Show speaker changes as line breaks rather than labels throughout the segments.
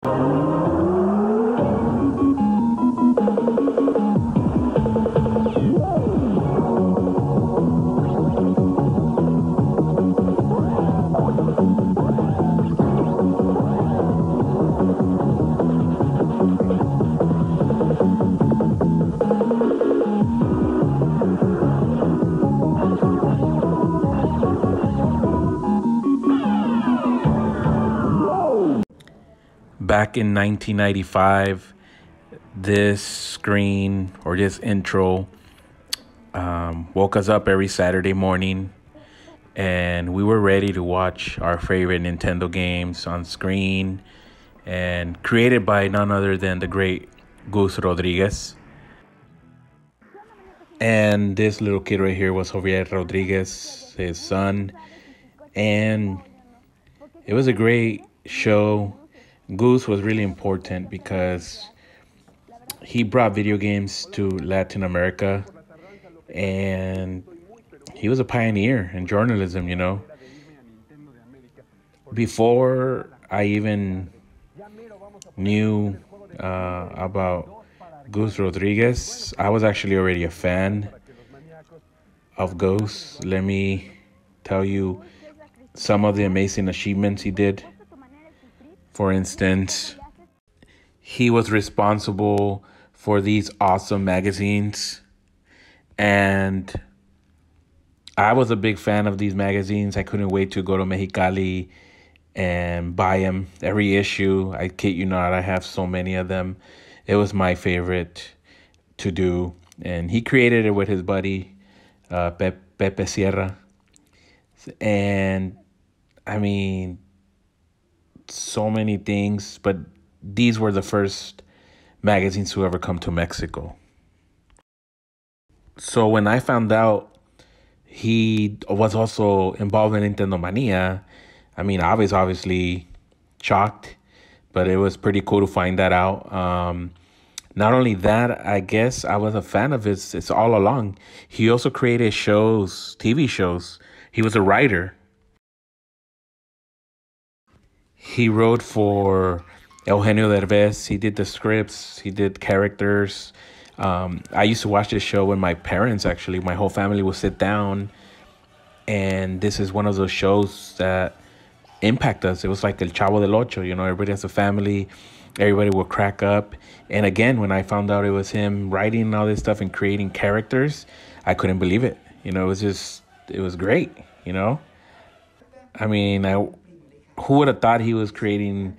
Back in 1995, this screen or this intro woke us up every Saturday morning, and we were ready to watch our favorite Nintendo games on screen, and created by none other than the great Gus Rodriguez. And this little kid right here was Javier Rodriguez, his son, and it was a great show. Goose was really important because he brought video games to Latin America, and he was a pioneer in journalism, you know. Before I even knew about Gus Rodriguez, I was actually already a fan of Gus. Let me tell you some of the amazing achievements he did. For instance, he was responsible for these awesome magazines, and I was a big fan of these magazines. I couldn't wait to go to Mexicali and buy them, every issue. I kid you not, I have so many of them. It was my favorite to do, and he created it with his buddy, Pepe Sierra. And I mean, so many things, but these were the first magazines to ever come to Mexico. So when I found out he was also involved in Nintendo Mania, I mean, I was obviously shocked, but it was pretty cool to find that out. Not only that, I guess I was a fan of his. It's all along. He also created shows, TV shows. He was a writer. He wrote for Eugenio Derbez. He did the scripts. He did characters. I used to watch this show with my parents, actually. My whole family would sit down. And this is one of those shows that impact us. It was like El Chavo del Ocho. You know, everybody has a family. Everybody would crack up. And again, when I found out it was him writing all this stuff and creating characters, I couldn't believe it. You know, it was great, you know? I mean, who would have thought he was creating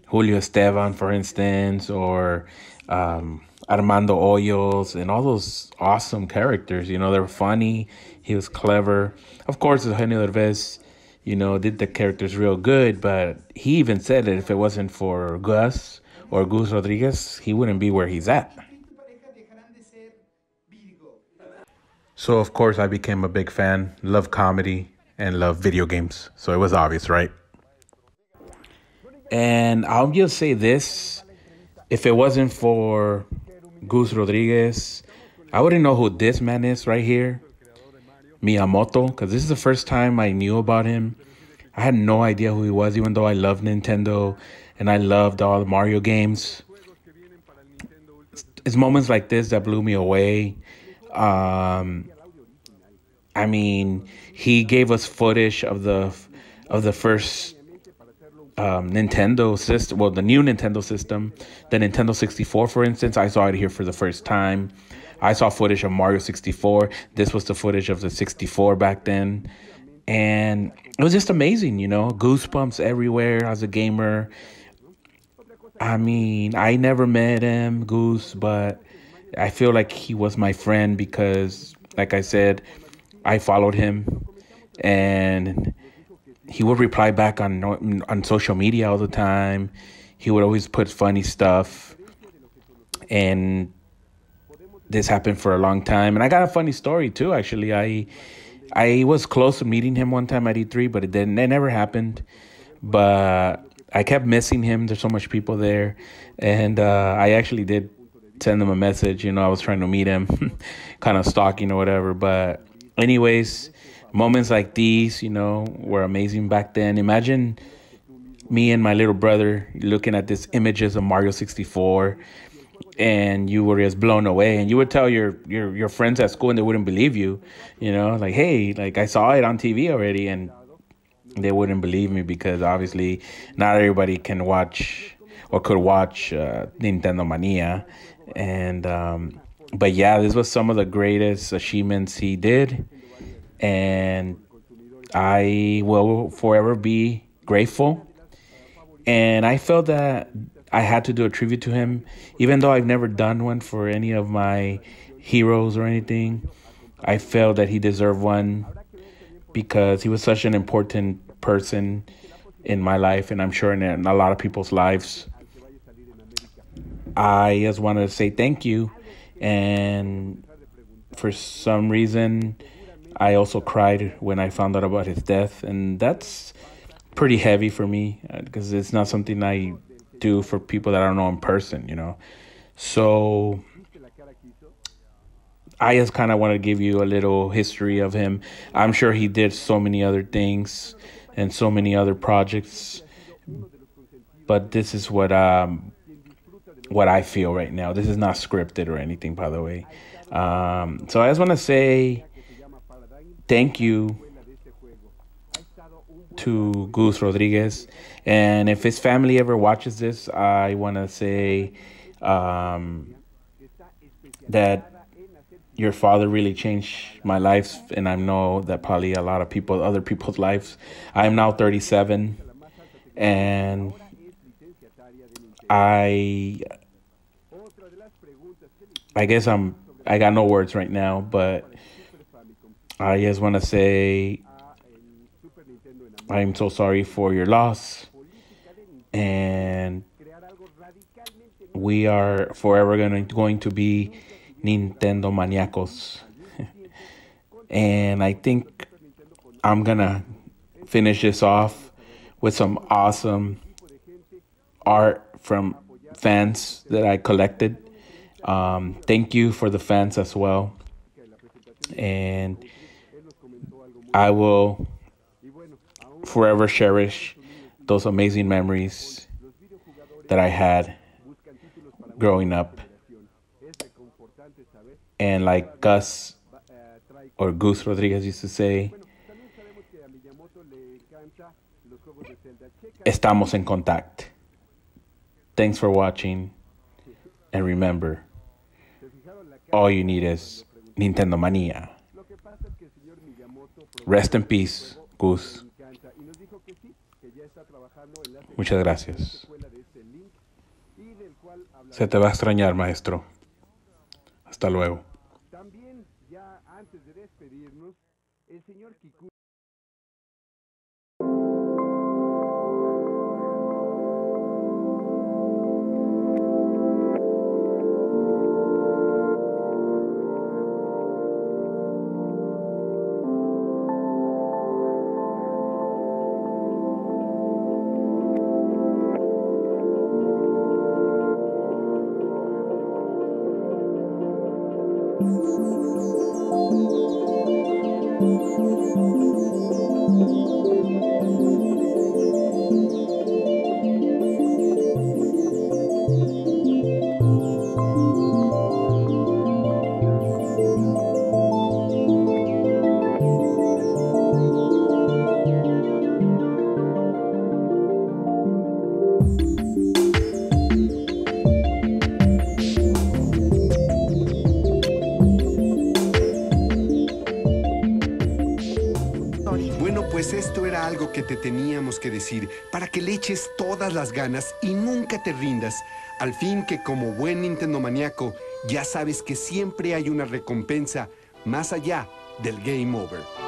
Julio Esteban, for instance, or Armando Hoyos, and all those awesome characters? You know, they were funny. He was clever. Of course, Eugenio Derbez, you know, did the characters real good, but he even said that if it wasn't for Gus or Gus Rodriguez, he wouldn't be where he's at. So, of course, I became a big fan, love comedy, and love video games. So it was obvious, right? And I'll just say this. If it wasn't for Gus Rodriguez, I wouldn't know who this man is right here, Miyamoto, because this is the first time I knew about him. I had no idea who he was, even though I love Nintendo and I loved all the Mario games. It's moments like this that blew me away. I mean, he gave us footage of the first Nintendo system, well, the new Nintendo system, the Nintendo 64, for instance. I saw it here for the first time. I saw footage of Mario 64. This was the footage of the 64 back then. And it was just amazing, you know, goosebumps everywhere as a gamer. I mean, I never met him, Goose, but I feel like he was my friend because, like I said, I followed him, and he would reply back on social media all the time. He would always put funny stuff, and this happened for a long time. And I got a funny story too, actually. I was close to meeting him one time at E3, but it never happened. But I kept missing him. There's so much people there. And I actually did send him a message. You know, I was trying to meet him, kind of stalking or whatever. But anyways, moments like these, you know, were amazing back then. Imagine me and my little brother looking at these images of Mario 64, and you were just blown away, and you would tell your friends at school and they wouldn't believe you, like, hey, like I saw it on TV already, and they wouldn't believe me because obviously not everybody can watch or could watch Nintendo Mania. And but yeah, this was some of the greatest achievements he did, and I will forever be grateful. And I felt that I had to do a tribute to him, even though I've never done one for any of my heroes or anything. I felt that he deserved one because he was such an important person in my life, and I'm sure in a lot of people's lives. I just wanted to say thank you. And for some reason, I also cried when I found out about his death. And that's pretty heavy for me because it's not something I do for people that I don't know in person. So I just kind of want to give you a little history of him. I'm sure he did so many other things and so many other projects, but this is what I feel right now. This is not scripted or anything, by the way. So I just want to say thank you to Gus Rodriguez. And if his family ever watches this, I want to say that your father really changed my life. And I know that probably a lot of people, other people's lives. I'm now 37. And I guess I got no words right now, but I just want to say I'm so sorry for your loss, and we are forever going to be Nintendo maniacos. And I think I'm gonna finish this off with some awesome art from fans that I collected. Thank you for the fans as well. And I will forever cherish those amazing memories that I had growing up. And like Gus Rodriguez used to say, estamos en contact. Thanks for watching. And remember, all you need is Nintendo Mania. Rest in peace, Gus. Muchas gracias. Se te va a extrañar, maestro. Hasta luego. También, ya antes de despedirnos, el señor Kiku.
Pues esto era algo que te teníamos que decir para que le eches todas las ganas y nunca te rindas. Al fin que como buen Nintendo maníaco ya sabes que siempre hay una recompensa más allá del game over.